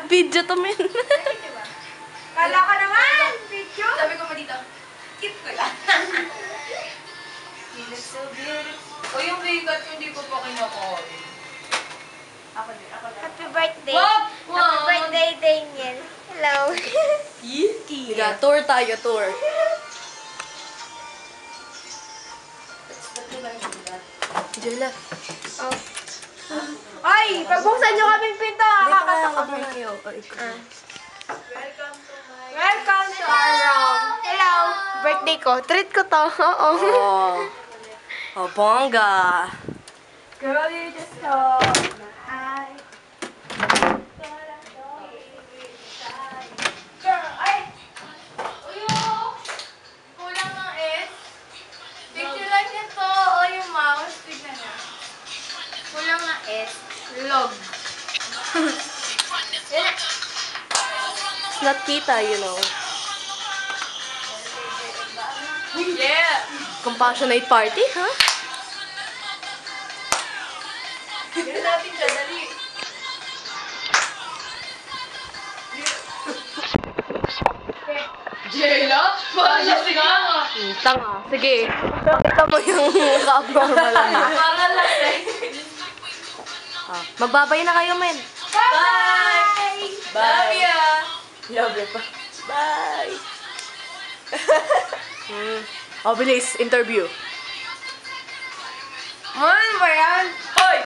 Video to, men. Kala ka naman! Video? Sabi ko pa dito, keep ko lang. You look so beautiful. O yung bigat, hindi ko pa kinakain. Ako din, ako din. Happy birthday. Wag! Happy birthday, Daniel. Hello. Kira, tour tayo, tour. Jella. Oh. Ay! Pagbuksan nyo kaming pinto! Kakakatok kami. Welcome to our room. Hello. Birthday ko. Treat ko to. Oo. Oh. Oh, bongga. Girl, you just so high. Girl, ay! Kulang ng S. Picture lang nito o yung mouse. Tignan niya. Kulang ng S. Log. It's not kita, you know. Yeah! Compassionate party, huh? Tignan natin siya, dali. Jela? Parang lasing ako. Tanga. Sige. Pakita mo yung ka-abnormal niya. Parang lasing. Ah, magbabay na kayo, men. Bye! Love ya! Love you pa. Bye! Oh, bilis. Interview. Ano ba yan? Hoy!